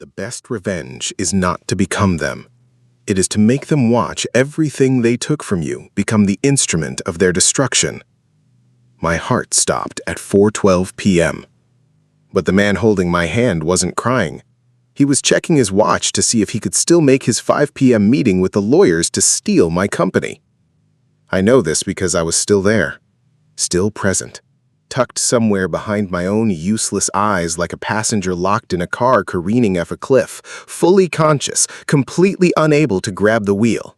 The best revenge is not to become them. It is to make them watch everything they took from you become the instrument of their destruction. My heart stopped at 4:12 p.m. But the man holding my hand wasn't crying. He was checking his watch to see if he could still make his 5 p.m. meeting with the lawyers to steal my company. I know this because I was still there, still present, tucked somewhere behind my own useless eyes like a passenger locked in a car careening off a cliff, fully conscious, completely unable to grab the wheel.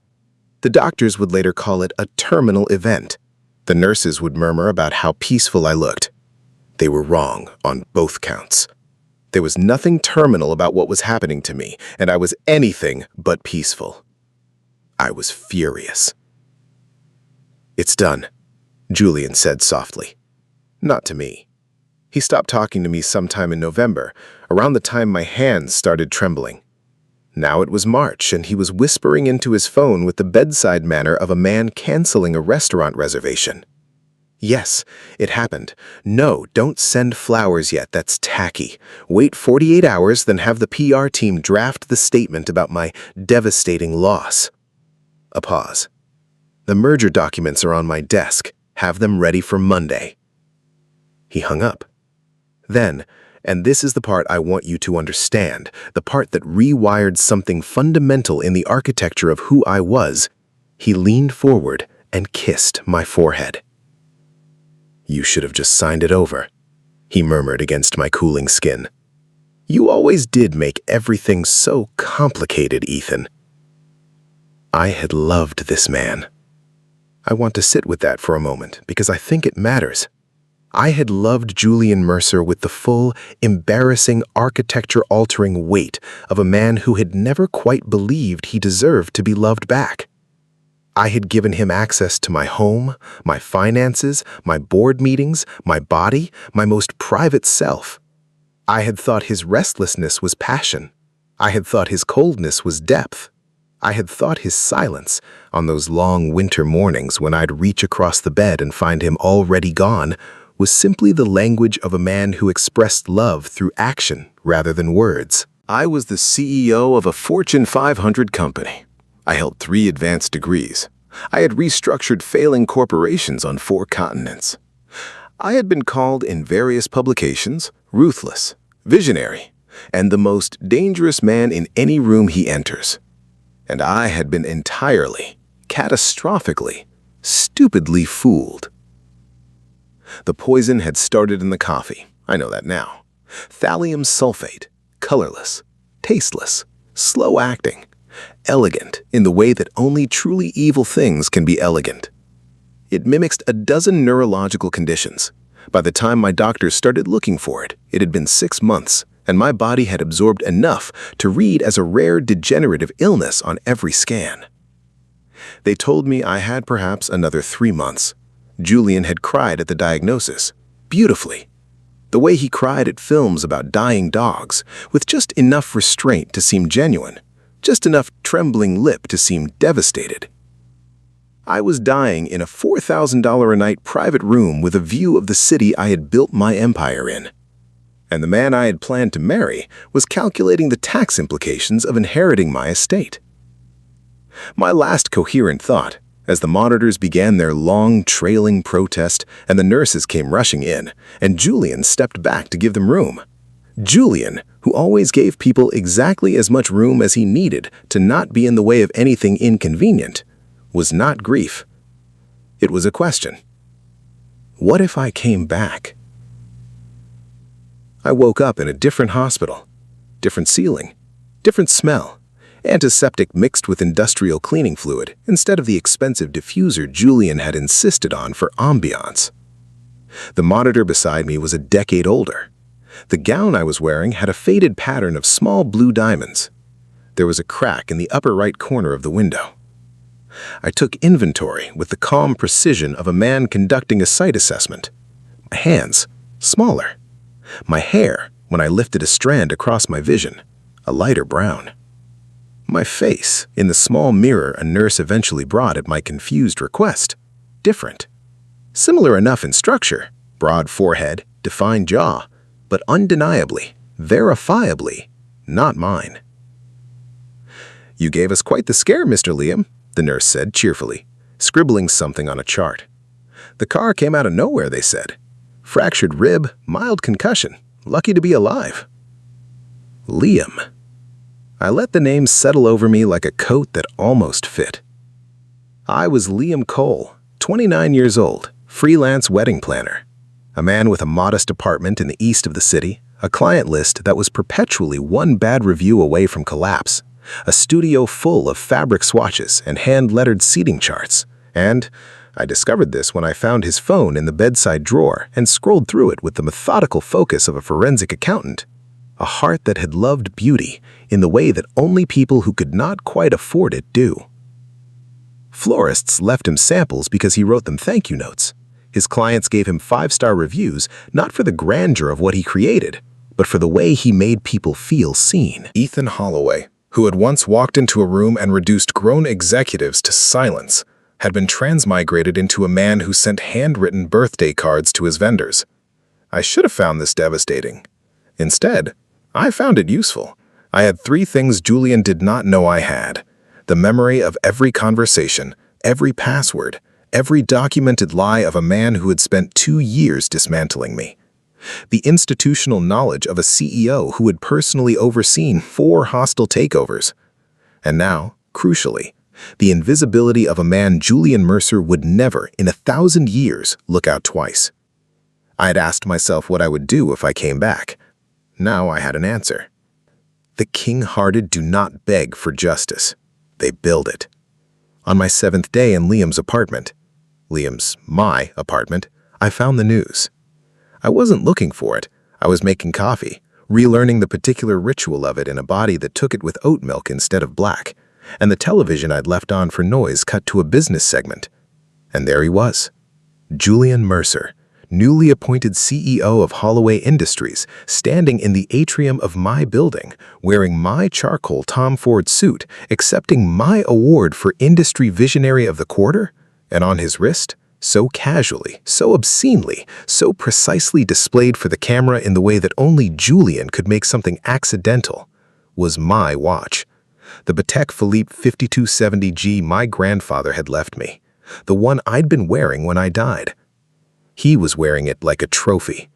The doctors would later call it a terminal event. The nurses would murmur about how peaceful I looked. They were wrong on both counts. There was nothing terminal about what was happening to me, and I was anything but peaceful. I was furious. "It's done," Julian said softly. Not to me. He stopped talking to me sometime in November, around the time my hands started trembling. Now it was March, and he was whispering into his phone with the bedside manner of a man canceling a restaurant reservation. "Yes, it happened. No, don't send flowers yet, that's tacky. Wait 48 hours, then have the PR team draft the statement about my devastating loss." A pause. "The merger documents are on my desk. Have them ready for Monday." He hung up. Then, and this is the part I want you to understand, the part that rewired something fundamental in the architecture of who I was, he leaned forward and kissed my forehead. "You should have just signed it over," he murmured against my cooling skin. "You always did make everything so complicated, Ethan." I had loved this man. I want to sit with that for a moment because I think it matters. I had loved Julian Mercer with the full, embarrassing, architecture-altering weight of a man who had never quite believed he deserved to be loved back. I had given him access to my home, my finances, my board meetings, my body, my most private self. I had thought his restlessness was passion. I had thought his coldness was depth. I had thought his silence, on those long winter mornings when I'd reach across the bed and find him already gone, was simply the language of a man who expressed love through action rather than words. I was the CEO of a Fortune 500 company. I held 3 advanced degrees. I had restructured failing corporations on 4 continents. I had been called in various publications ruthless, visionary, and the most dangerous man in any room he enters. And I had been entirely, catastrophically, stupidly fooled. The poison had started in the coffee. I know that now. Thallium sulfate, colorless, tasteless, slow-acting, elegant in the way that only truly evil things can be elegant. It mimicked a dozen neurological conditions. By the time my doctors started looking for it, it had been 6 months, and my body had absorbed enough to read as a rare degenerative illness on every scan. They told me I had perhaps another 3 months. Julian had cried at the diagnosis, beautifully, the way he cried at films about dying dogs, with just enough restraint to seem genuine, just enough trembling lip to seem devastated. I was dying in a $4,000 a night private room with a view of the city I had built my empire in. And the man I had planned to marry was calculating the tax implications of inheriting my estate. My last coherent thought, as the monitors began their long, trailing protest and the nurses came rushing in, and Julian stepped back to give them room. Julian, who always gave people exactly as much room as he needed to not be in the way of anything inconvenient, was not grief. It was a question. What if I came back? I woke up in a different hospital, different ceiling, different smell. Antiseptic mixed with industrial cleaning fluid instead of the expensive diffuser Julian had insisted on for ambiance. The monitor beside me was a decade older. The gown I was wearing had a faded pattern of small blue diamonds. There was a crack in the upper right corner of the window. I took inventory with the calm precision of a man conducting a site assessment. My hands, smaller. My hair, when I lifted a strand across my vision, a lighter brown. My face, in the small mirror a nurse eventually brought at my confused request, different. Similar enough in structure, broad forehead, defined jaw, but undeniably, verifiably, not mine. "You gave us quite the scare, Mr. Liam," the nurse said cheerfully, scribbling something on a chart. "The car came out of nowhere," they said. "Fractured rib, mild concussion. Lucky to be alive." Liam. I let the name settle over me like a coat that almost fit. I was Liam Cole, 29 years old, freelance wedding planner. A man with a modest apartment in the east of the city, a client list that was perpetually one bad review away from collapse, a studio full of fabric swatches and hand-lettered seating charts, and I discovered this when I found his phone in the bedside drawer and scrolled through it with the methodical focus of a forensic accountant. A heart that had loved beauty in the way that only people who could not quite afford it do. Florists left him samples because he wrote them thank you notes. His clients gave him 5-star reviews not for the grandeur of what he created, but for the way he made people feel seen. Ethan Holloway, who had once walked into a room and reduced grown executives to silence, had been transmigrated into a man who sent handwritten birthday cards to his vendors. I should have found this devastating. Instead, I found it useful. I had 3 things Julian did not know I had: the memory of every conversation, every password, every documented lie of a man who had spent 2 years dismantling me, the institutional knowledge of a CEO who had personally overseen 4 hostile takeovers, and now, crucially, the invisibility of a man Julian Mercer would never, in 1,000 years, look out twice. I had asked myself what I would do if I came back. Now I had an answer. The king-hearted do not beg for justice. They build it. On my 7th day in Liam's apartment, my apartment, I found the news. I wasn't looking for it. I was making coffee, relearning the particular ritual of it in a body that took it with oat milk instead of black, and the television I'd left on for noise cut to a business segment. And there he was, Julian Mercer, newly appointed CEO of Holloway Industries, standing in the atrium of my building, wearing my charcoal Tom Ford suit, accepting my award for Industry Visionary of the Quarter, and on his wrist, so casually, so obscenely, so precisely displayed for the camera in the way that only Julian could make something accidental, was my watch. The Patek Philippe 5270G my grandfather had left me, the one I'd been wearing when I died. He was wearing it like a trophy.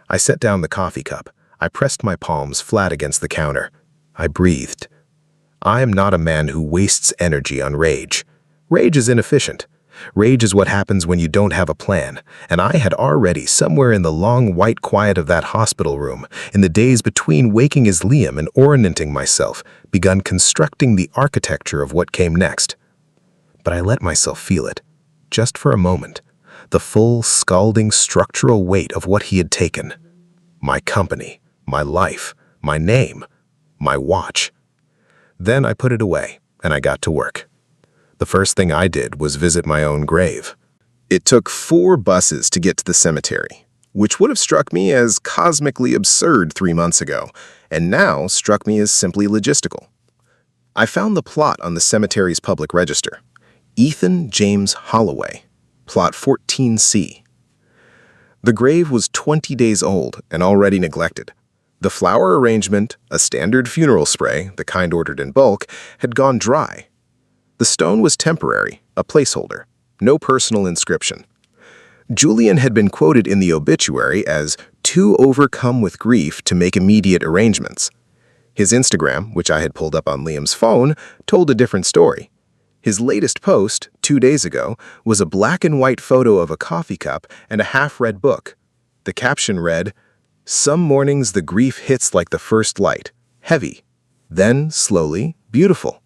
I set down the coffee cup. I pressed my palms flat against the counter. I breathed. I am not a man who wastes energy on rage. Rage is inefficient. Rage is what happens when you don't have a plan, and I had already, somewhere in the long white quiet of that hospital room, in the days between waking as Liam and orienting myself, begun constructing the architecture of what came next. But I let myself feel it, just for a moment, the full, scalding structural weight of what he had taken. My company, my life, my name, my watch. Then I put it away, and I got to work. The first thing I did was visit my own grave. It took 4 buses to get to the cemetery, which would have struck me as cosmically absurd 3 months ago, and now struck me as simply logistical. I found the plot on the cemetery's public register. Ethan James Holloway, plot 14C. The grave was 20 days old and already neglected. The flower arrangement, a standard funeral spray, the kind ordered in bulk, had gone dry. The stone was temporary, a placeholder, no personal inscription. Julian had been quoted in the obituary as too overcome with grief to make immediate arrangements. His Instagram, which I had pulled up on Liam's phone, told a different story. His latest post, 2 days ago, was a black and white photo of a coffee cup and a half-read book. The caption read, "Some mornings the grief hits like the first light, heavy, then slowly, beautiful.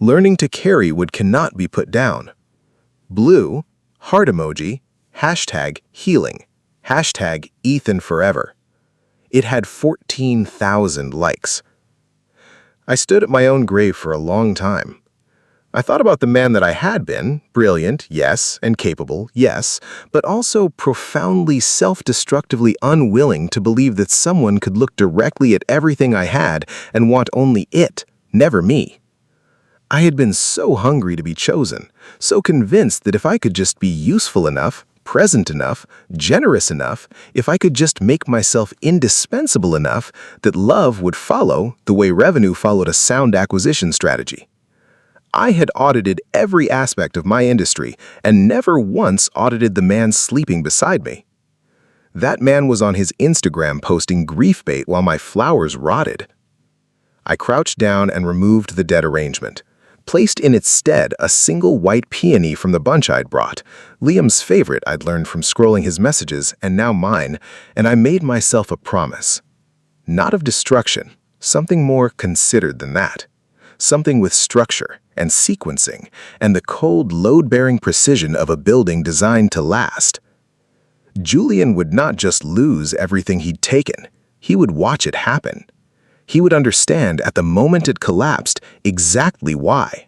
Learning to carry what cannot be put down. Blue, heart emoji, hashtag healing, hashtag Ethan forever." It had 14,000 likes. I stood at my own grave for a long time. I thought about the man that I had been, brilliant, yes, and capable, yes, but also profoundly self-destructively unwilling to believe that someone could look directly at everything I had and want only it, never me. I had been so hungry to be chosen, so convinced that if I could just be useful enough, present enough, generous enough, if I could just make myself indispensable enough that love would follow the way revenue followed a sound acquisition strategy. I had audited every aspect of my industry and never once audited the man sleeping beside me. That man was on his Instagram posting grief bait while my flowers rotted. I crouched down and removed the dead arrangement, placed in its stead a single white peony from the bunch I'd brought, Liam's favorite I'd learned from scrolling his messages and now mine, and I made myself a promise. Not of destruction, something more considered than that. Something with structure and sequencing and the cold, load-bearing precision of a building designed to last. Julian would not just lose everything he'd taken, he would watch it happen. He would understand at the moment it collapsed exactly why,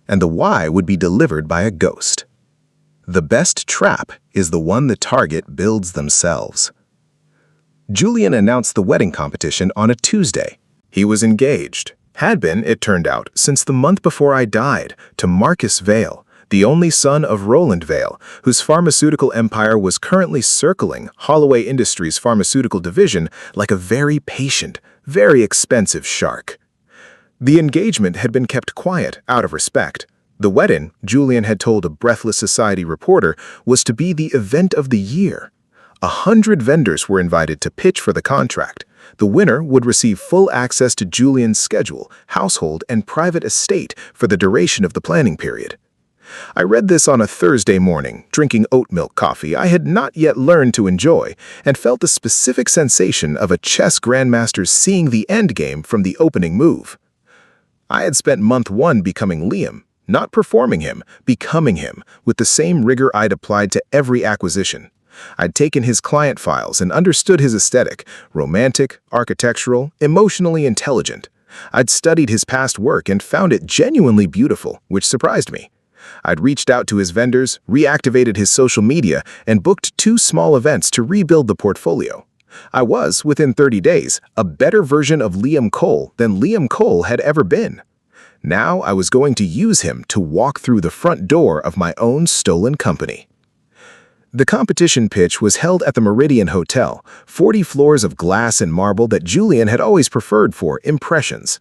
and the why would be delivered by a ghost. The best trap is the one the target builds themselves. Julian announced the wedding competition on a Tuesday. He was engaged, had been, it turned out, since the month before I died, to Marcus Vale, the only son of Roland Vale, whose pharmaceutical empire was currently circling Holloway Industries' pharmaceutical division like a very patient, very expensive shark. The engagement had been kept quiet out of respect. The wedding, Julian had told a Breathless Society reporter, was to be the event of the year. 100 vendors were invited to pitch for the contract. The winner would receive full access to Julian's schedule, household, and private estate for the duration of the planning period. I read this on a Thursday morning, drinking oat milk coffee I had not yet learned to enjoy, and felt the specific sensation of a chess grandmaster seeing the endgame from the opening move. I had spent month one becoming Liam, not performing him, becoming him, with the same rigor I'd applied to every acquisition. I'd taken his client files and understood his aesthetic, romantic, architectural, emotionally intelligent. I'd studied his past work and found it genuinely beautiful, which surprised me. I'd reached out to his vendors, reactivated his social media, and booked 2 small events to rebuild the portfolio. I was, within 30 days, a better version of Liam Cole than Liam Cole had ever been. Now I was going to use him to walk through the front door of my own stolen company. The competition pitch was held at the Meridian Hotel, 40 floors of glass and marble that Julian had always preferred for impressions.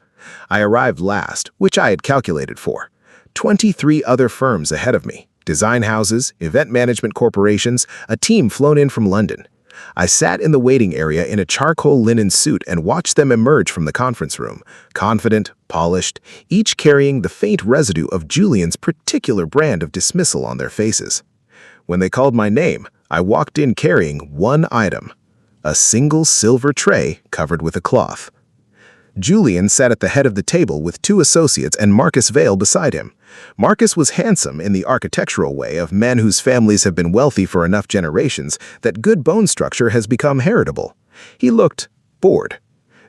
I arrived last, which I had calculated for. 23 other firms ahead of me, design houses, event management corporations, a team flown in from London. I sat in the waiting area in a charcoal linen suit and watched them emerge from the conference room, confident, polished, each carrying the faint residue of Julian's particular brand of dismissal on their faces. When they called my name, I walked in carrying one item, a single silver tray covered with a cloth. Julian sat at the head of the table with 2 associates and Marcus Vale beside him. Marcus was handsome in the architectural way of men whose families have been wealthy for enough generations that good bone structure has become heritable. He looked bored.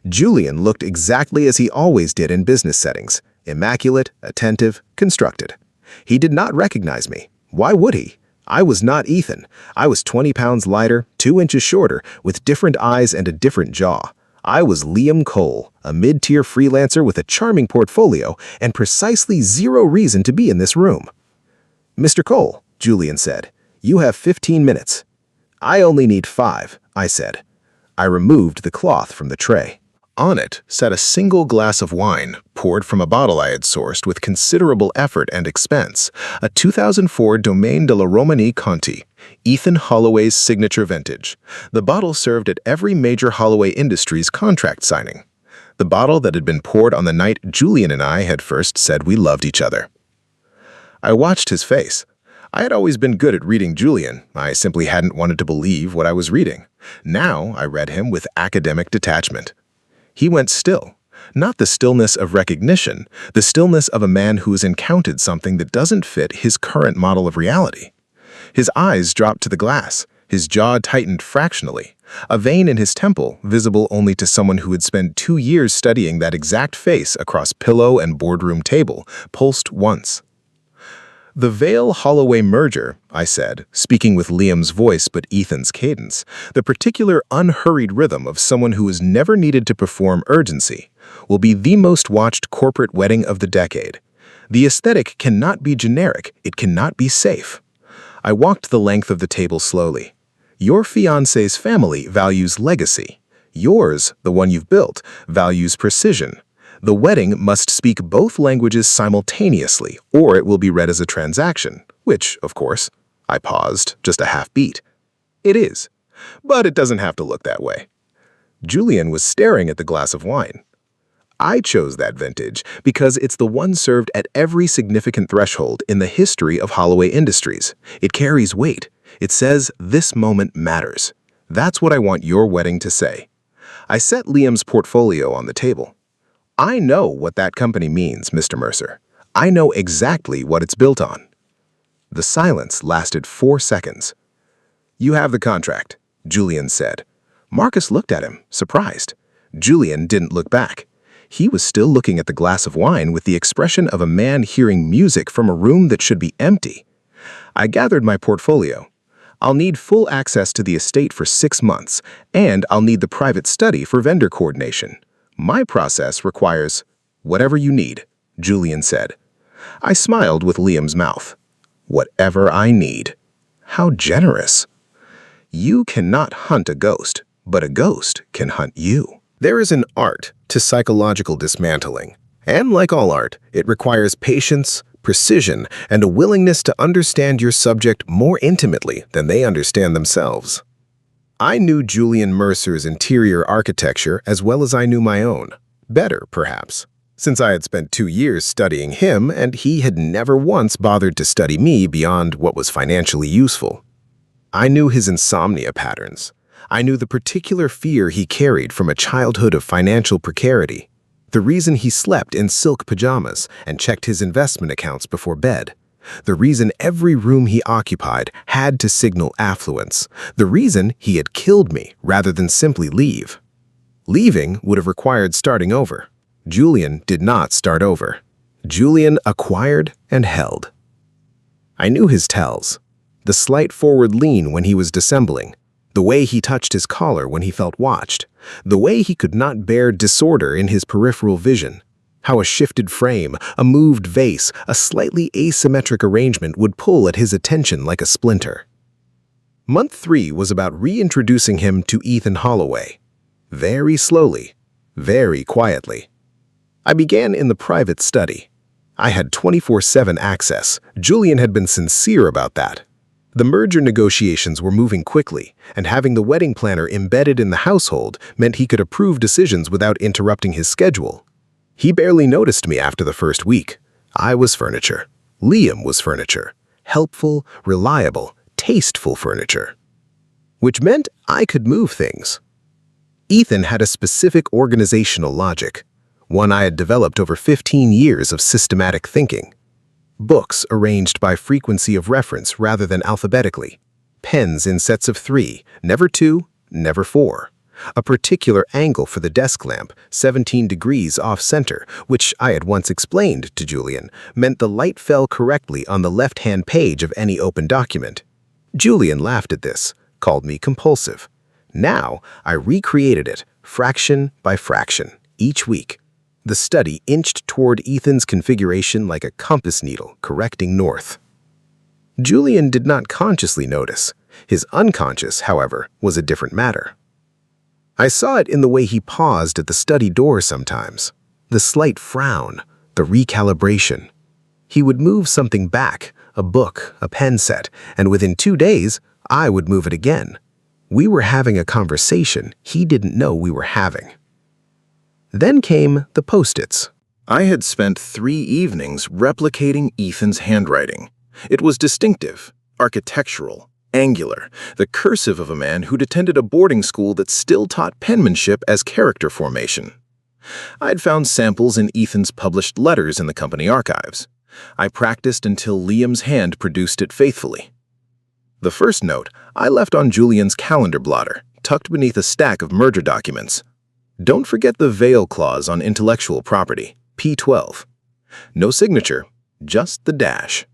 Julian looked exactly as he always did in business settings, immaculate, attentive, constructed. He did not recognize me. Why would he? I was not Ethan. I was 20 pounds lighter, 2 inches shorter, with different eyes and a different jaw. I was Liam Cole, a mid-tier freelancer with a charming portfolio and precisely 0 reason to be in this room. "Mr. Cole," Julian said, "you have 15 minutes." "I only need 5, I said. I removed the cloth from the tray. On it sat a single glass of wine, poured from a bottle I had sourced with considerable effort and expense, a 2004 Domaine de la Romanie Conti, Ethan Holloway's signature vintage. The bottle served at every major Holloway Industries contract signing. The bottle that had been poured on the night Julian and I had first said we loved each other. I watched his face. I had always been good at reading Julian. I simply hadn't wanted to believe what I was reading. Now I read him with academic detachment. He went still. Not the stillness of recognition, the stillness of a man who has encountered something that doesn't fit his current model of reality. His eyes dropped to the glass. His jaw tightened fractionally. A vein in his temple, visible only to someone who had spent 2 years studying that exact face across pillow and boardroom table, pulsed once. "The Vale-Holloway merger," I said, speaking with Liam's voice but Ethan's cadence, the particular unhurried rhythm of someone who has never needed to perform urgency, will be the most watched corporate wedding of the decade. The aesthetic cannot be generic, it cannot be safe. I walked the length of the table slowly. Your fiancé's family values legacy. Yours, the one you've built, values precision. The wedding must speak both languages simultaneously, or it will be read as a transaction, which, of course, I paused, just a half beat. It is, but it doesn't have to look that way. Julian was staring at the glass of wine. I chose that vintage because it's the one served at every significant threshold in the history of Holloway Industries. It carries weight. It says, "This moment matters." That's what I want your wedding to say. I set Liam's portfolio on the table. I know what that company means, Mr. Mercer. I know exactly what it's built on. The silence lasted 4 seconds. "You have the contract," Julian said. Marcus looked at him, surprised. Julian didn't look back. He was still looking at the glass of wine with the expression of a man hearing music from a room that should be empty. I gathered my portfolio. I'll need full access to the estate for 6 months, and I'll need the private study for vendor coordination. My process requires whatever you need, Julian said. I smiled with Liam's mouth. Whatever I need. How generous. You cannot hunt a ghost, but a ghost can hunt you. There is an art to psychological dismantling, and like all art, it requires patience, precision, and a willingness to understand your subject more intimately than they understand themselves. I knew Julian Mercer's interior architecture as well as I knew my own. Better, perhaps, since I had spent 2 years studying him and he had never once bothered to study me beyond what was financially useful. I knew his insomnia patterns. I knew the particular fear he carried from a childhood of financial precarity, the reason he slept in silk pajamas and checked his investment accounts before bed, the reason every room he occupied had to signal affluence, the reason he had killed me rather than simply leave. Leaving would have required starting over. Julian did not start over. Julian acquired and held. I knew his tells. The slight forward lean when he was dissembling, the way he touched his collar when he felt watched, the way he could not bear disorder in his peripheral vision, how a shifted frame, a moved vase, a slightly asymmetric arrangement would pull at his attention like a splinter. Month 3 was about reintroducing him to Ethan Holloway. Very slowly, very quietly. I began in the private study. I had 24/7 access. Julian had been sincere about that. The merger negotiations were moving quickly, and having the wedding planner embedded in the household meant he could approve decisions without interrupting his schedule. He barely noticed me after the first week. I was furniture. Liam was furniture. Helpful, reliable, tasteful furniture. Which meant I could move things. Ethan had a specific organizational logic, one I had developed over 15 years of systematic thinking. Books arranged by frequency of reference rather than alphabetically. Pens in sets of 3, never 2, never 4. A particular angle for the desk lamp, 17 degrees off-center, which I had once explained to Julian, meant the light fell correctly on the left-hand page of any open document. Julian laughed at this, called me compulsive. Now, I recreated it, fraction by fraction, each week. The study inched toward Ethan's configuration like a compass needle correcting north. Julian did not consciously notice. His unconscious, however, was a different matter. I saw it in the way he paused at the study door sometimes, the slight frown, the recalibration. He would move something back, a book, a pen set, and within 2 days, I would move it again. We were having a conversation he didn't know we were having. Then came the Post-its. I had spent 3 evenings replicating Ethan's handwriting. It was distinctive, architectural, angular, the cursive of a man who'd attended a boarding school that still taught penmanship as character formation. I'd found samples in Ethan's published letters in the company archives. I practiced until Liam's hand produced it faithfully. The first note I left on Julian's calendar blotter, tucked beneath a stack of merger documents. Don't forget the veil clause on intellectual property, P12. No signature, just the dash.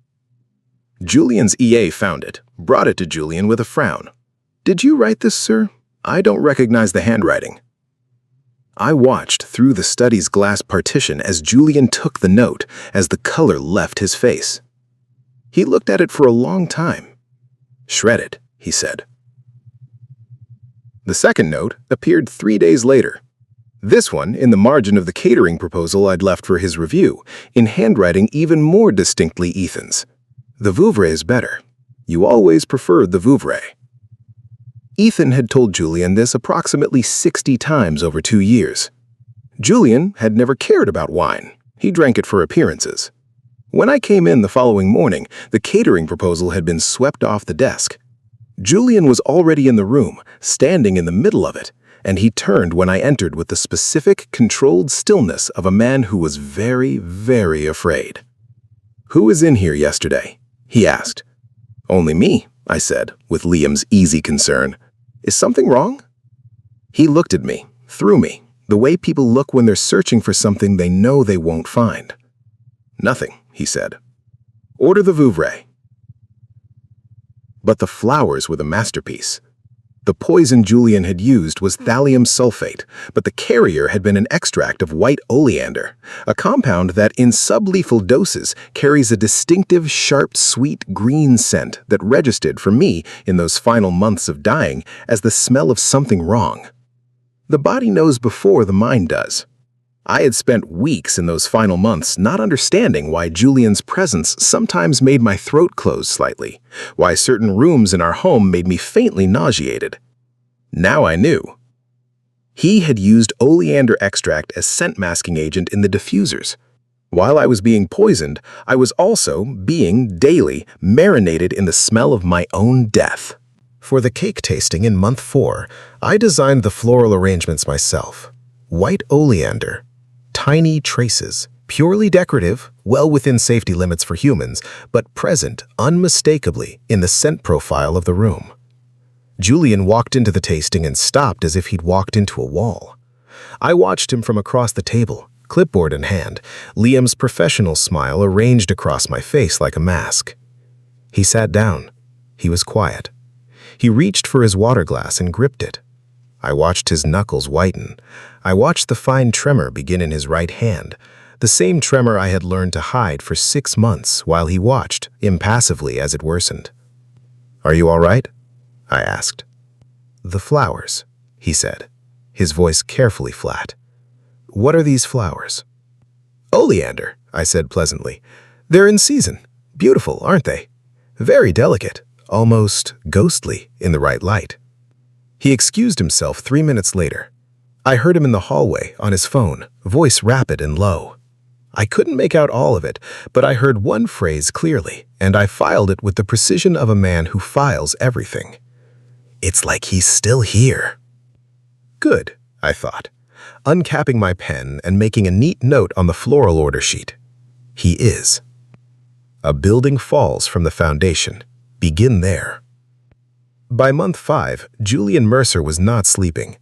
Julian's EA found it, brought it to Julian with a frown. "Did you write this, sir? I don't recognize the handwriting." I watched through the study's glass partition as Julian took the note, as the color left his face. He looked at it for a long time. "Shredded," he said. The second note appeared 3 days later. This one in the margin of the catering proposal I'd left for his review, in handwriting even more distinctly Ethan's. "The Vouvray is better. You always preferred the Vouvray." Ethan had told Julian this approximately 60 times over 2 years. Julian had never cared about wine. He drank it for appearances. When I came in the following morning, the catering proposal had been swept off the desk. Julian was already in the room, standing in the middle of it, and he turned when I entered with the specific, controlled stillness of a man who was very, very afraid. "Who was in here yesterday?" he asked. "Only me," I said, with Liam's easy concern. "Is something wrong?" He looked at me, through me, the way people look when they're searching for something they know they won't find. "Nothing," he said. "Order the Vouvray." But the flowers were the masterpiece. The poison Julian had used was thallium sulfate, but the carrier had been an extract of white oleander, a compound that in sublethal doses carries a distinctive, sharp, sweet green scent that registered for me in those final months of dying as the smell of something wrong. The body knows before the mind does. I had spent weeks in those final months not understanding why Julian's presence sometimes made my throat close slightly, why certain rooms in our home made me faintly nauseated. Now I knew. He had used oleander extract as scent-masking agent in the diffusers. While I was being poisoned, I was also being, daily, marinated in the smell of my own death. For the cake tasting in month 4, I designed the floral arrangements myself. White oleander. Tiny traces, purely decorative, well within safety limits for humans, but present unmistakably in the scent profile of the room. Julian walked into the tasting and stopped as if he'd walked into a wall. I watched him from across the table, clipboard in hand, Liam's professional smile arranged across my face like a mask. He sat down. He was quiet. He reached for his water glass and gripped it. I watched his knuckles whiten. I watched the fine tremor begin in his right hand, the same tremor I had learned to hide for 6 months while he watched, impassively as it worsened. "Are you all right?" I asked. "The flowers," he said, his voice carefully flat. "What are these flowers?" "Oleander," I said pleasantly. "They're in season. Beautiful, aren't they? Very delicate, almost ghostly in the right light." He excused himself 3 minutes later. I heard him in the hallway, on his phone, voice rapid and low. I couldn't make out all of it, but I heard one phrase clearly, and I filed it with the precision of a man who files everything. "It's like he's still here." Good, I thought, uncapping my pen and making a neat note on the floral order sheet. He is. A building falls from the foundation. Begin there. By month 5, Julian Mercer was not sleeping.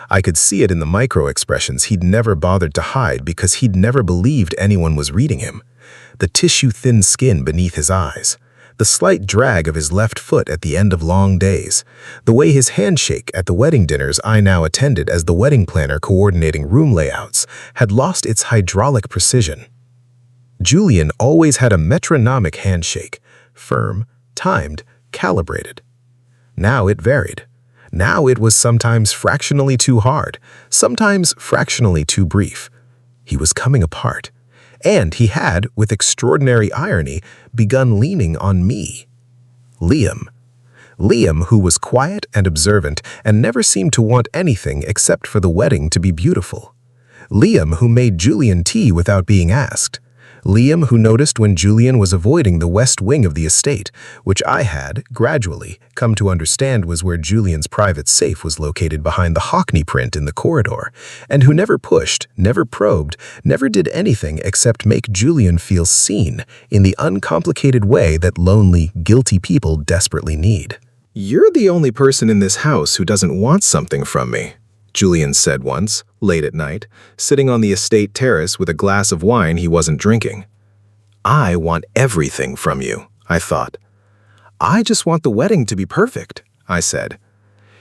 I could see it in the micro-expressions he'd never bothered to hide because he'd never believed anyone was reading him. The tissue-thin skin beneath his eyes, the slight drag of his left foot at the end of long days, the way his handshake at the wedding dinners I now attended as the wedding planner coordinating room layouts had lost its hydraulic precision. Julian always had a metronomic handshake, firm, timed, calibrated. Now it varied. Now it was sometimes fractionally too hard, sometimes fractionally too brief. He was coming apart, and he had, with extraordinary irony, begun leaning on me. Liam. Liam, who was quiet and observant and never seemed to want anything except for the wedding to be beautiful. Liam, who made Julian tea without being asked. Liam, who noticed when Julian was avoiding the west wing of the estate, which I had, gradually, come to understand was where Julian's private safe was located behind the Hockney print in the corridor, and who never pushed, never probed, never did anything except make Julian feel seen in the uncomplicated way that lonely, guilty people desperately need. "You're the only person in this house who doesn't want something from me," Julian said once, late at night, sitting on the estate terrace with a glass of wine he wasn't drinking. "I want everything from you," I thought. "I just want the wedding to be perfect," I said.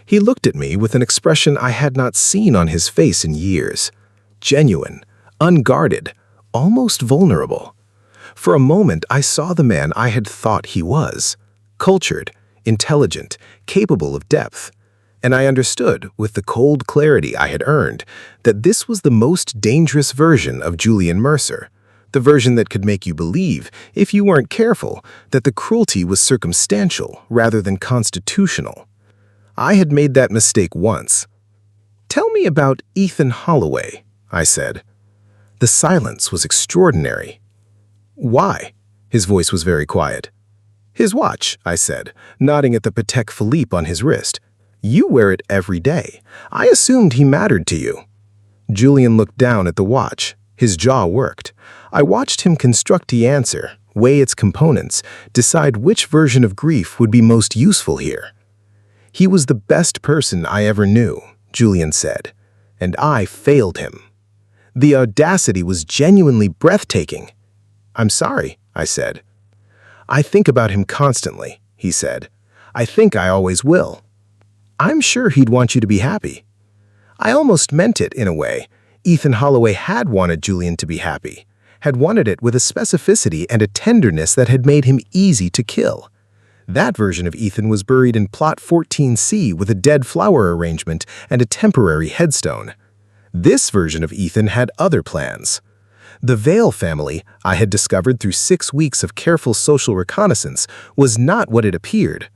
He looked at me with an expression I had not seen on his face in years. Genuine, unguarded, almost vulnerable. For a moment I saw the man I had thought he was. Cultured, intelligent, capable of depth. And I understood, with the cold clarity I had earned, that this was the most dangerous version of Julian Mercer, the version that could make you believe, if you weren't careful, that the cruelty was circumstantial rather than constitutional. I had made that mistake once. "Tell me about Ethan Holloway," I said. The silence was extraordinary. "Why?" His voice was very quiet. "His watch," I said, nodding at the Patek Philippe on his wrist. "You wear it every day. I assumed he mattered to you." Julian looked down at the watch. His jaw worked. I watched him construct the answer, weigh its components, decide which version of grief would be most useful here. "He was the best person I ever knew," Julian said, "and I failed him." The audacity was genuinely breathtaking. "I'm sorry," I said. "I think about him constantly," he said. "I think I always will." "I'm sure he'd want you to be happy." I almost meant it in a way. Ethan Holloway had wanted Julian to be happy, had wanted it with a specificity and a tenderness that had made him easy to kill. That version of Ethan was buried in Plot 14C with a dead flower arrangement and a temporary headstone. This version of Ethan had other plans. The Vale family, I had discovered through 6 weeks of careful social reconnaissance, was not what it appeared.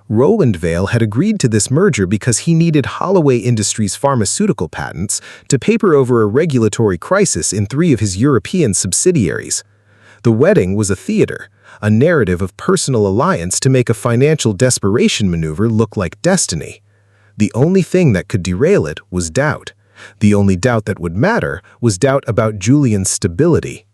Roland Vale had agreed to this merger because he needed Holloway Industries' pharmaceutical patents to paper over a regulatory crisis in 3 of his European subsidiaries. The wedding was a theater, a narrative of personal alliance to make a financial desperation maneuver look like destiny. The only thing that could derail it was doubt. The only doubt that would matter was doubt about Julian's stability.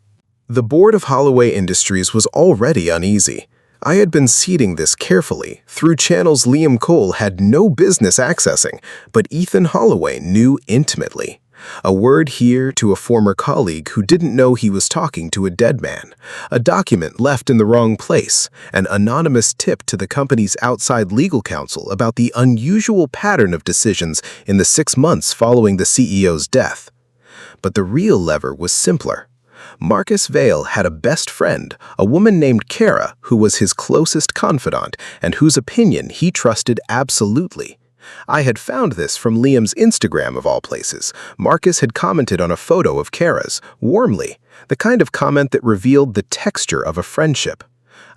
The board of Holloway Industries was already uneasy. I had been seeding this carefully, through channels Liam Cole had no business accessing, but Ethan Holloway knew intimately. A word here to a former colleague who didn't know he was talking to a dead man, a document left in the wrong place, an anonymous tip to the company's outside legal counsel about the unusual pattern of decisions in the 6 months following the CEO's death. But the real lever was simpler. Marcus Vale had a best friend, a woman named Kara, who was his closest confidant and whose opinion he trusted absolutely. I had found this from Liam's Instagram of all places. Marcus had commented on a photo of Kara's, warmly, the kind of comment that revealed the texture of a friendship.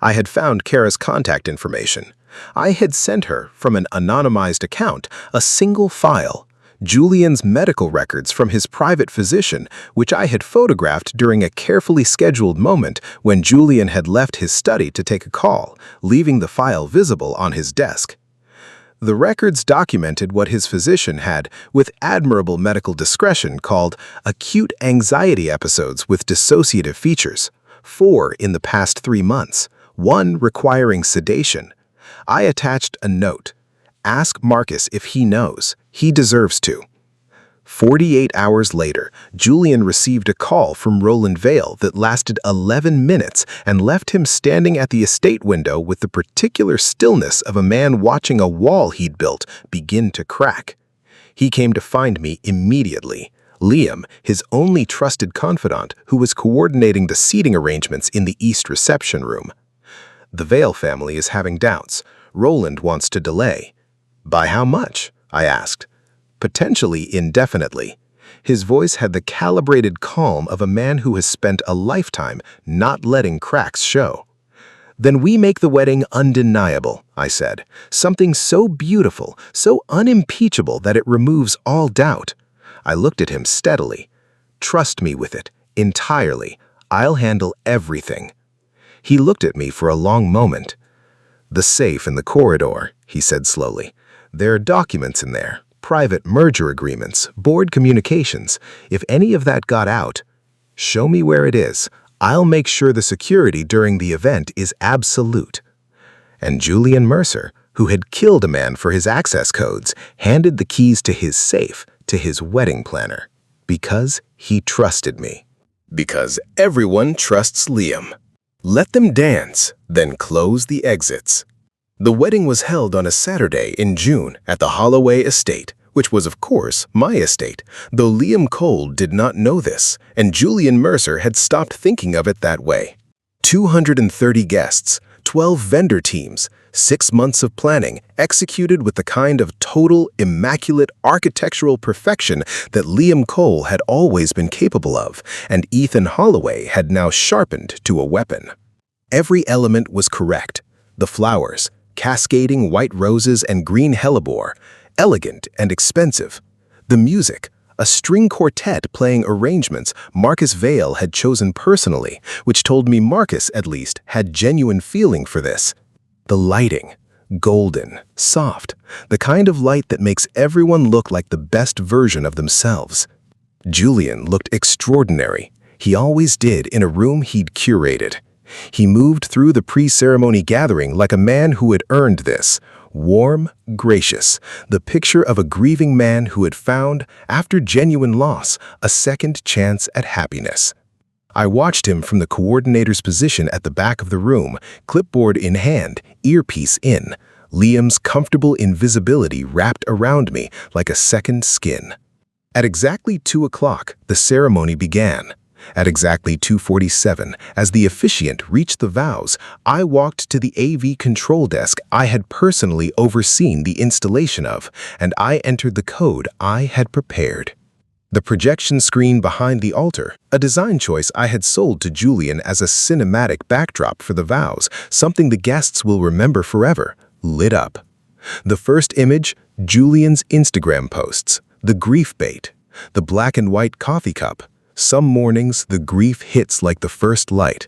I had found Kara's contact information. I had sent her, from an anonymized account, a single file, Julian's medical records from his private physician, which I had photographed during a carefully scheduled moment when Julian had left his study to take a call, leaving the file visible on his desk. The records documented what his physician had, with admirable medical discretion, called acute anxiety episodes with dissociative features, 4 in the past 3 months, 1 requiring sedation. I attached a note. Ask Marcus if he knows. He deserves to. 48 hours later, Julian received a call from Roland Vale that lasted 11 minutes and left him standing at the estate window with the particular stillness of a man watching a wall he'd built begin to crack. He came to find me immediately. Liam, his only trusted confidant, who was coordinating the seating arrangements in the East reception room. The Vale family is having doubts. Roland wants to delay. By how much? I asked. Potentially indefinitely. His voice had the calibrated calm of a man who has spent a lifetime not letting cracks show. Then we make the wedding undeniable, I said. Something so beautiful, so unimpeachable that it removes all doubt. I looked at him steadily. Trust me with it, entirely. I'll handle everything. He looked at me for a long moment. The safe in the corridor, he said slowly. There are documents in there, private merger agreements, board communications. If any of that got out, show me where it is. I'll make sure the security during the event is absolute. And Julian Mercer, who had killed a man for his access codes, handed the keys to his safe to his wedding planner. Because he trusted me. Because everyone trusts Liam. Let them dance, then close the exits. The wedding was held on a Saturday in June at the Holloway estate, which was of course my estate, though Liam Cole did not know this, and Julian Mercer had stopped thinking of it that way. 230 guests, 12 vendor teams, 6 months of planning, executed with the kind of total, immaculate architectural perfection that Liam Cole had always been capable of, and Ethan Holloway had now sharpened to a weapon. Every element was correct. The flowers, cascading white roses and green hellebore, elegant and expensive. The music, a string quartet playing arrangements Marcus Vale had chosen personally, which told me Marcus, at least, had genuine feeling for this. The lighting, golden, soft, the kind of light that makes everyone look like the best version of themselves. Julian looked extraordinary. He always did in a room he'd curated. He moved through the pre-ceremony gathering like a man who had earned this. Warm, gracious, the picture of a grieving man who had found, after genuine loss, a second chance at happiness. I watched him from the coordinator's position at the back of the room, clipboard in hand, earpiece in, Liam's comfortable invisibility wrapped around me like a second skin. At exactly 2 o'clock, the ceremony began. At exactly 2:47, as the officiant reached the vows, I walked to the AV control desk I had personally overseen the installation of, and I entered the code I had prepared. The projection screen behind the altar, a design choice I had sold to Julian as a cinematic backdrop for the vows, something the guests will remember forever, lit up. The first image, Julian's Instagram posts, the grief bait, the black and white coffee cup. Some mornings, the grief hits like the first light.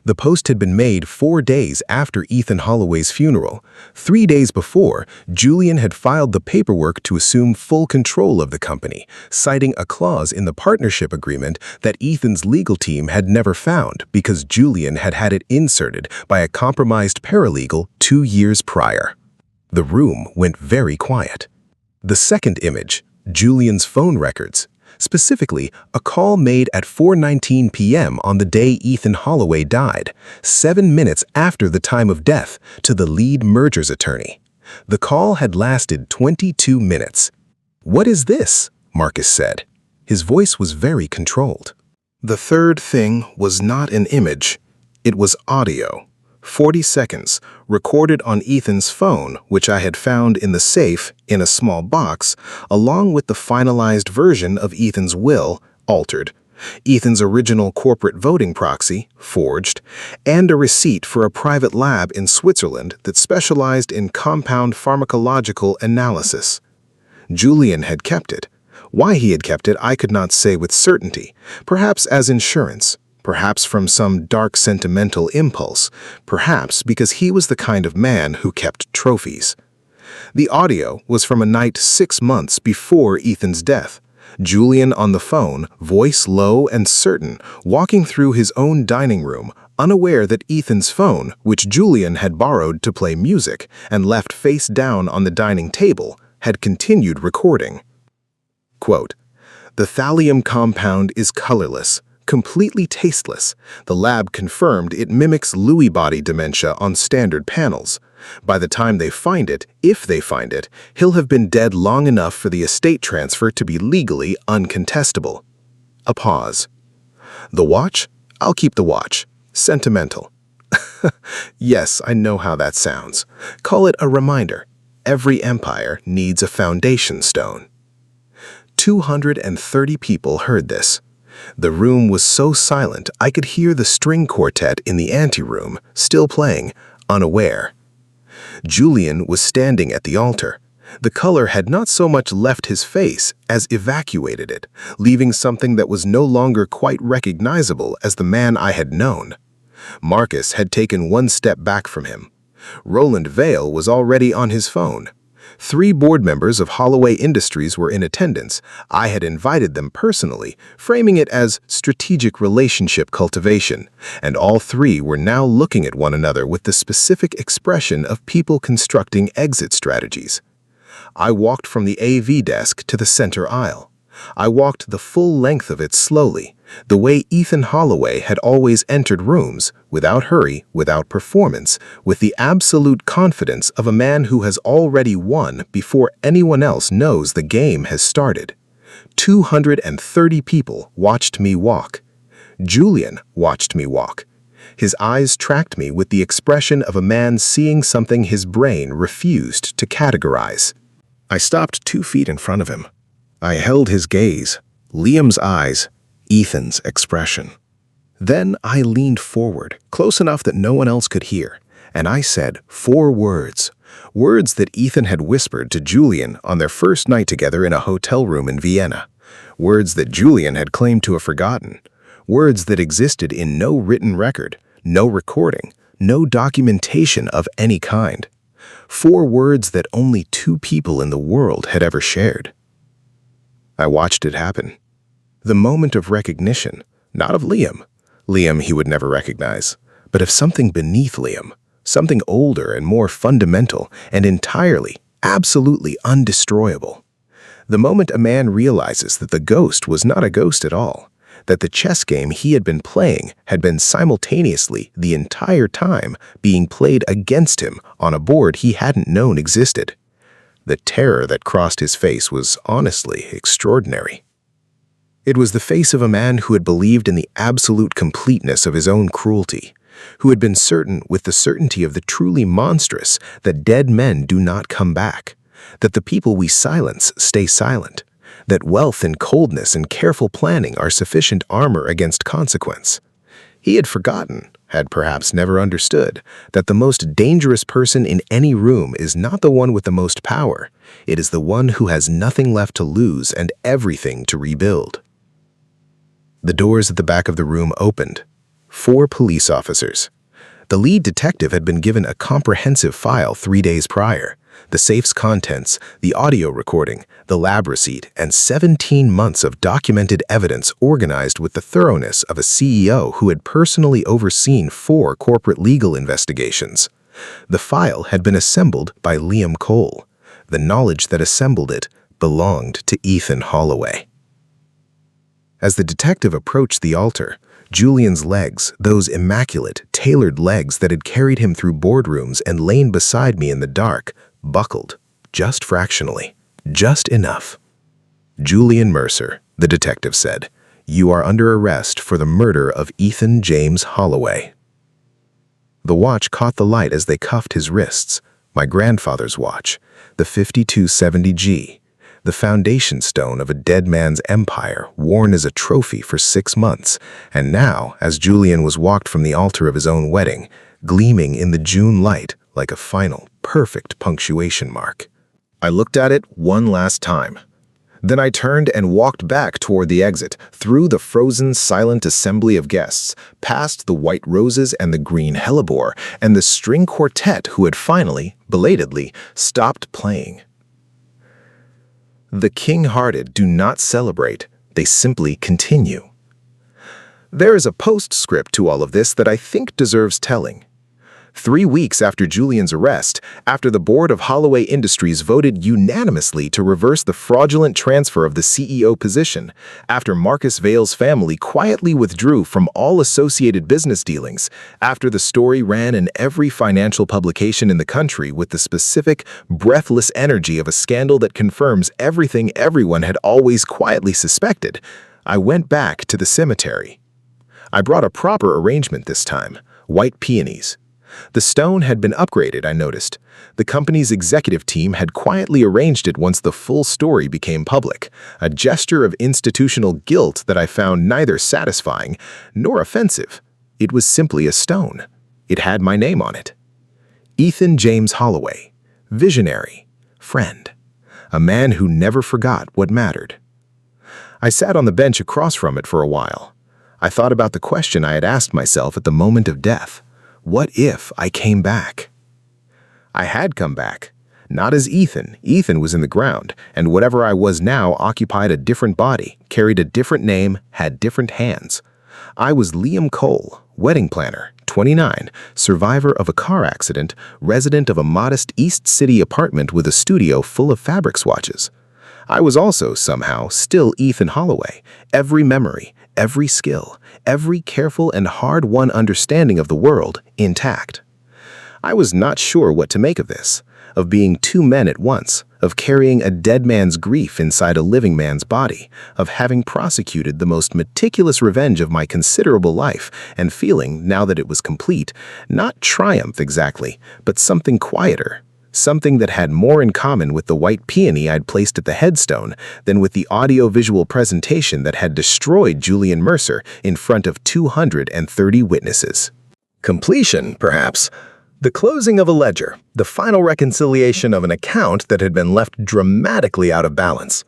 The post had been made 4 days after Ethan Holloway's funeral. 3 days before, Julian had filed the paperwork to assume full control of the company, citing a clause in the partnership agreement that Ethan's legal team had never found because Julian had had it inserted by a compromised paralegal 2 years prior. The room went very quiet. The second image, Julian's phone records, specifically, a call made at 4:19 p.m. on the day Ethan Holloway died, 7 minutes after the time of death, to the lead mergers attorney. The call had lasted 22 minutes. "What is this?" Marcus said. His voice was very controlled. The third thing was not an image. It was audio. 40 seconds, recorded on Ethan's phone, which I had found in the safe in a small box, along with the finalized version of Ethan's will, altered, Ethan's original corporate voting proxy, forged, and a receipt for a private lab in Switzerland that specialized in compound pharmacological analysis. Julian had kept it. Why he had kept it I could not say with certainty, perhaps as insurance. Perhaps from some dark sentimental impulse, perhaps because he was the kind of man who kept trophies. The audio was from a night 6 months before Ethan's death. Julian on the phone, voice low and certain, walking through his own dining room, unaware that Ethan's phone, which Julian had borrowed to play music and left face down on the dining table, had continued recording. Quote, "The thallium compound is colorless, completely tasteless. The lab confirmed it mimics Lewy body dementia on standard panels. By the time they find it, if they find it, he'll have been dead long enough for the estate transfer to be legally uncontestable." A pause. "The watch? I'll keep the watch. Sentimental." Yes, I know how that sounds. Call it a reminder. Every empire needs a foundation stone. 230 people heard this. The room was so silent I could hear the string quartet in the anteroom, still playing, unaware. Julian was standing at the altar. The color had not so much left his face as evacuated it, leaving something that was no longer quite recognizable as the man I had known. Marcus had taken 1 step back from him. Roland Vale was already on his phone. 3 board members of Holloway Industries were in attendance. I had invited them personally, framing it as strategic relationship cultivation, and all 3 were now looking at one another with the specific expression of people constructing exit strategies. I walked from the AV desk to the center aisle. I walked the full length of it slowly, the way Ethan Holloway had always entered rooms, without hurry, without performance, with the absolute confidence of a man who has already won before anyone else knows the game has started. 230 people watched me walk. Julian watched me walk. His eyes tracked me with the expression of a man seeing something his brain refused to categorize. I stopped 2 feet in front of him. I held his gaze, Liam's eyes, Ethan's expression. Then I leaned forward, close enough that no one else could hear, and I said 4 words. Words that Ethan had whispered to Julian on their first night together in a hotel room in Vienna. Words that Julian had claimed to have forgotten. Words that existed in no written record, no recording, no documentation of any kind. 4 words that only 2 people in the world had ever shared. I watched it happen. The moment of recognition, not of Liam. Liam he would never recognize, but of something beneath Liam, something older and more fundamental and entirely, absolutely undestroyable. The moment a man realizes that the ghost was not a ghost at all, that the chess game he had been playing had been simultaneously the entire time being played against him on a board he hadn't known existed. The terror that crossed his face was honestly extraordinary. It was the face of a man who had believed in the absolute completeness of his own cruelty, who had been certain with the certainty of the truly monstrous that dead men do not come back, that the people we silence stay silent, that wealth and coldness and careful planning are sufficient armor against consequence. He had forgotten, had perhaps never understood, that the most dangerous person in any room is not the one with the most power. It is the one who has nothing left to lose and everything to rebuild. The doors at the back of the room opened. 4 police officers. The lead detective had been given a comprehensive file 3 days prior. The safe's contents, the audio recording, the lab receipt, and 17 months of documented evidence organized with the thoroughness of a CEO who had personally overseen 4 corporate legal investigations. The file had been assembled by Liam Cole. The knowledge that assembled it belonged to Ethan Holloway. As the detective approached the altar, Julian's legs, those immaculate, tailored legs that had carried him through boardrooms and lain beside me in the dark, buckled, just fractionally, just enough. "Julian Mercer," the detective said, "you are under arrest for the murder of Ethan James Holloway." The watch caught the light as they cuffed his wrists, my grandfather's watch, the 5270G. The foundation stone of a dead man's empire, worn as a trophy for 6 months, and now, as Julian was walked from the altar of his own wedding, gleaming in the June light like a final, perfect punctuation mark. I looked at it one last time. Then I turned and walked back toward the exit, through the frozen, silent assembly of guests, past the white roses and the green hellebore, and the string quartet who had finally, belatedly, stopped playing. The king-hearted do not celebrate, they simply continue. There is a postscript to all of this that I think deserves telling. 3 weeks after Julian's arrest, after the board of Holloway Industries voted unanimously to reverse the fraudulent transfer of the CEO position, after Marcus Vale's family quietly withdrew from all associated business dealings, after the story ran in every financial publication in the country with the specific, breathless energy of a scandal that confirms everything everyone had always quietly suspected, I went back to the cemetery. I brought a proper arrangement this time, white peonies. The stone had been upgraded, I noticed. The company's executive team had quietly arranged it once the full story became public, a gesture of institutional guilt that I found neither satisfying nor offensive. It was simply a stone. It had my name on it. Ethan James Holloway, visionary, friend, a man who never forgot what mattered. I sat on the bench across from it for a while. I thought about the question I had asked myself at the moment of death. What if I came back? I had come back. Not as Ethan. Ethan was in the ground, and whatever I was now occupied a different body, carried a different name, had different hands. I was Liam Cole, wedding planner, 29, survivor of a car accident, resident of a modest East City apartment with a studio full of fabric swatches. I was also, somehow, still Ethan Holloway, every memory, every skill, every careful and hard-won understanding of the world intact. I was not sure what to make of this, of being 2 men at once, of carrying a dead man's grief inside a living man's body, of having prosecuted the most meticulous revenge of my considerable life, and feeling, now that it was complete, not triumph exactly, but something quieter, something that had more in common with the white peony I'd placed at the headstone than with the audio-visual presentation that had destroyed Julian Mercer in front of 230 witnesses. Completion, perhaps. The closing of a ledger, the final reconciliation of an account that had been left dramatically out of balance.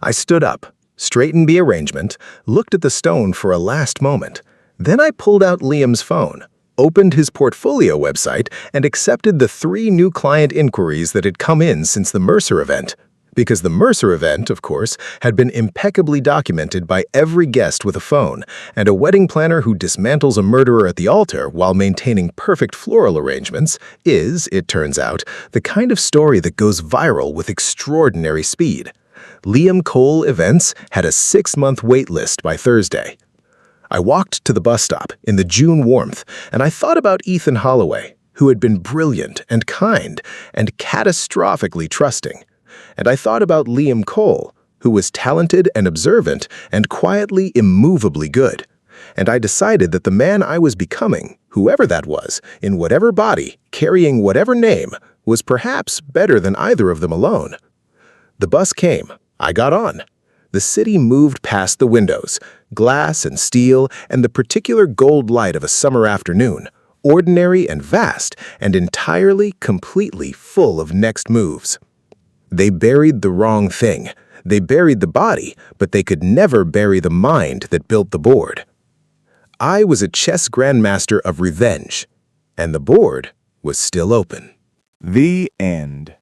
I stood up, straightened the arrangement, looked at the stone for a last moment. Then I pulled out Liam's phone, opened his portfolio website, and accepted the 3 new client inquiries that had come in since the Mercer event. Because the Mercer event, of course, had been impeccably documented by every guest with a phone, and a wedding planner who dismantles a murderer at the altar while maintaining perfect floral arrangements is, it turns out, the kind of story that goes viral with extraordinary speed. Liam Cole Events had a 6-month wait list by Thursday. I walked to the bus stop in the June warmth, and I thought about Ethan Holloway, who had been brilliant and kind and catastrophically trusting. And I thought about Liam Cole, who was talented and observant and quietly, immovably good. And I decided that the man I was becoming, whoever that was, in whatever body, carrying whatever name, was perhaps better than either of them alone. The bus came. I got on. The city moved past the windows, glass and steel and the particular gold light of a summer afternoon, ordinary and vast and entirely, completely full of next moves. They buried the wrong thing. They buried the body, but they could never bury the mind that built the board. I was a chess grandmaster of revenge, and the board was still open. The end.